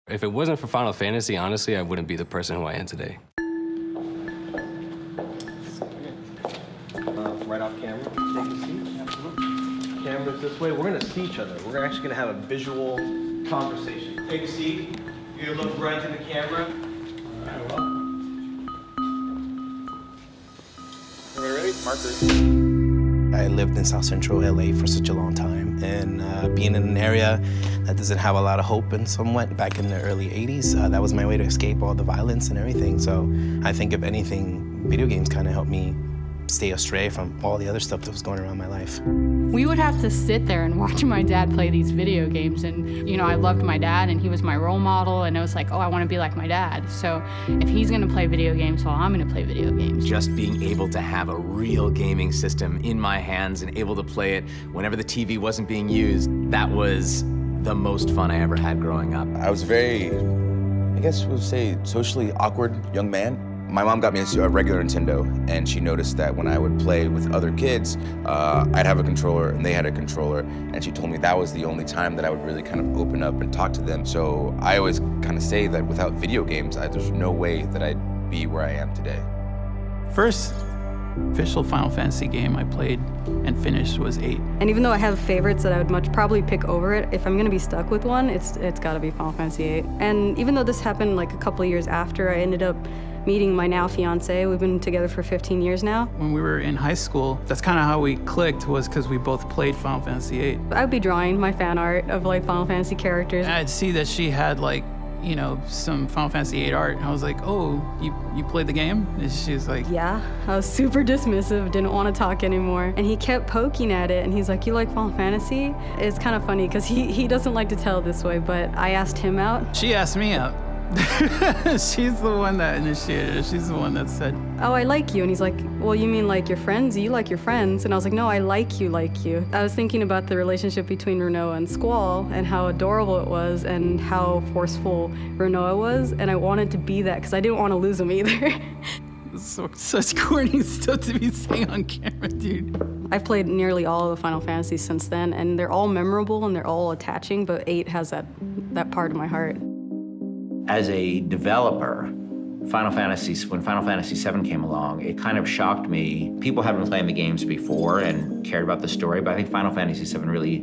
If it wasn't for Final Fantasy, honestly, I wouldn't be the person who I am today. Right off camera, take a seat. Absolutely. Cameras this way. We're gonna see each other. We're actually gonna have a visual conversation. Take a seat. You're gonna look right into the camera. All right, well. Everybody ready? Markers. I lived in South Central LA for such a long time, and being in an area that doesn't have a lot of hope and somewhat back in the early 80s, that was my way to escape all the violence and everything. So I think if anything, video games kind of helped me stay astray from all the other stuff that was going around my life. We would have to sit there and watch my dad play these video games, and you know, I loved my dad and he was my role model, and it was like, oh, I want to be like my dad. So if he's gonna play video games, well, I'm gonna play video games. Just being able to have a real gaming system in my hands and able to play it whenever the TV wasn't being used, that was the most fun I ever had growing up. I was very, I guess we would say, socially awkward young man. My mom got me a regular Nintendo, and she noticed that when I would play with other kids, I'd have a controller and they had a controller, and she told me that was the only time that I would really kind of open up and talk to them. So I always kind of say that without video games, there's no way that I'd be where I am today. First official Final Fantasy game I played and finished was 8. And even though I have favorites that I would much probably pick over it, if I'm gonna be stuck with one, it's gotta be Final Fantasy 8. And even though this happened like a couple of years after, I ended up meeting my now fiance. We've been together for 15 years now. When we were in high school, that's kind of how we clicked, was because we both played Final Fantasy 8. I'd be drawing my fan art of like Final Fantasy characters. And I'd see that she had like, you know, some Final Fantasy 8 art, and I was like, oh, you played the game? And she's like, yeah. I was super dismissive, didn't want to talk anymore. And he kept poking at it, and he's like, you like Final Fantasy? It's kind of funny, because he doesn't like to tell it this way, but I asked him out. She asked me out. She's the one that initiated it. She's the one that said, oh, I like you. And he's like, well, you mean like your friends? You like your friends? And I was like, no, I like you, like you. I was thinking about the relationship between Renault and Squall and how adorable it was and how forceful Renault was. And I wanted to be that because I didn't want to lose him either. Such corny stuff to be saying on camera, dude. I've played nearly all of the Final Fantasies since then, and they're all memorable and they're all attaching, but 8 has that part of my heart. As a developer, when Final Fantasy VII came along, it kind of shocked me. People had been playing the games before and cared about the story, but I think Final Fantasy VII really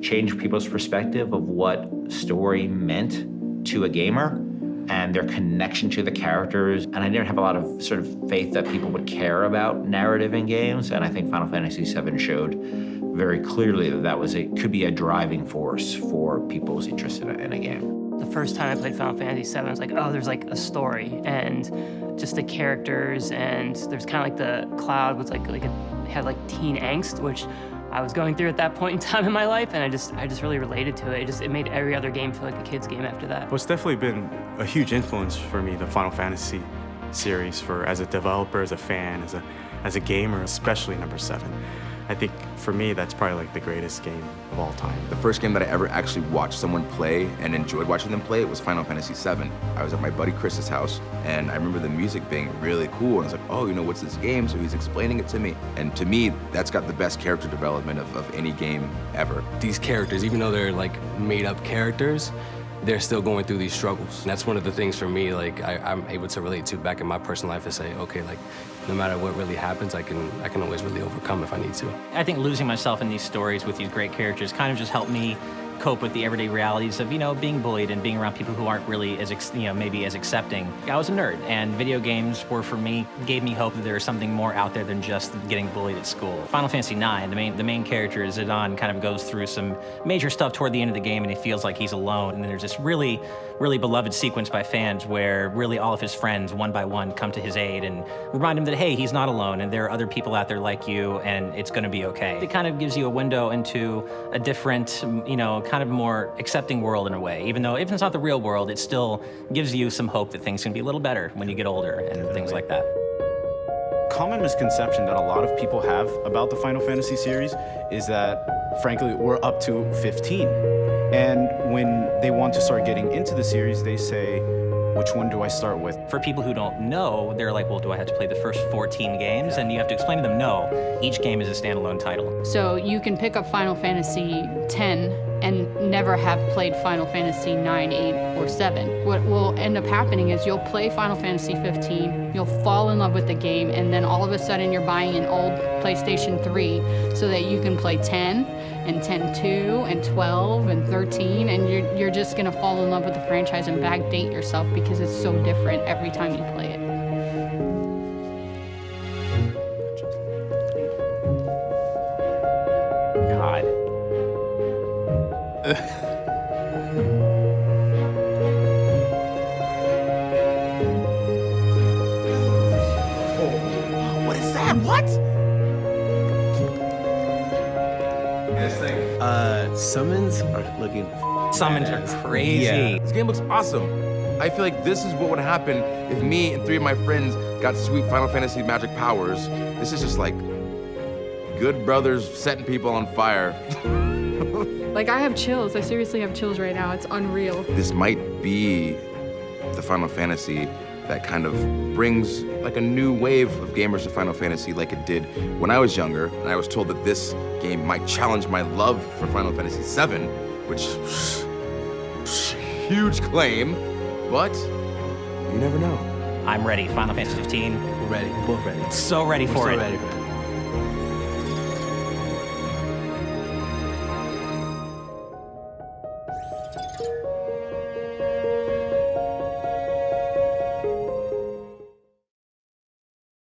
changed people's perspective of what story meant to a gamer and their connection to the characters. And I didn't have a lot of sort of faith that people would care about narrative in games, and I think Final Fantasy VII showed very clearly that could be a driving force for people's interest in a game. The first time I played Final Fantasy VII, I was like, oh, there's like a story and just the characters, and there's kind of like the Cloud was had like teen angst, which I was going through at that point in time in my life, and I just really related to it. It made every other game feel like a kid's game after that. Well, it's definitely been a huge influence for me, the Final Fantasy series, as a developer, as a fan, as a gamer, especially number 7. I think for me, that's probably like the greatest game of all time. The first game that I ever actually watched someone play and enjoyed watching them play, it was Final Fantasy VII. I was at my buddy Chris's house, and I remember the music being really cool. And I was like, oh, you know, what's this game? So he's explaining it to me. And to me, that's got the best character development of any game ever. These characters, even though they're like made up characters, they're still going through these struggles. And that's one of the things for me, like I'm able to relate to back in my personal life and say, okay, like no matter what really happens, I can always really overcome if I need to. I think losing myself in these stories with these great characters kind of just helped me cope with the everyday realities of, you know, being bullied and being around people who aren't really as, maybe as accepting. I was a nerd, and video games were, for me, gave me hope that there was something more out there than just getting bullied at school. Final Fantasy IX, the main character, Zidane, kind of goes through some major stuff toward the end of the game, and he feels like he's alone. And then there's this really, really beloved sequence by fans where really all of his friends, one by one, come to his aid and remind him that, hey, he's not alone, and there are other people out there like you, and it's gonna be okay. It kind of gives you a window into a different, kind of more accepting world in a way. Even though if it's not the real world, it still gives you some hope that things can be a little better when you get older and things like that. Common misconception that a lot of people have about the Final Fantasy series is that, frankly, we're up to 15. And when they want to start getting into the series, they say, which one do I start with? For people who don't know, they're like, well, do I have to play the first 14 games? And you have to explain to them, no, each game is a standalone title. So you can pick up Final Fantasy X and never have played Final Fantasy 9, 8, or 7. What will end up happening is you'll play Final Fantasy 15, you'll fall in love with the game, and then all of a sudden you're buying an old PlayStation 3 so that you can play 10 and 10-2 and 12 and 13, and you're just gonna fall in love with the franchise and backdate yourself because it's so different every time you play it. God. What is that? What? Summons are looking. Summons are crazy. Yeah. This game looks awesome. I feel like this is what would happen if me and 3 of my friends got sweet Final Fantasy magic powers. This is just like good brothers setting people on fire. Like, I have chills. I seriously have chills right now. It's unreal. This might be the Final Fantasy that kind of brings like a new wave of gamers to Final Fantasy like it did when I was younger. And I was told that this game might challenge my love for Final Fantasy VII, which, huge claim, but you never know. I'm ready. Final Fantasy 15. We're ready. We're both ready. So ready for We're it. so ready.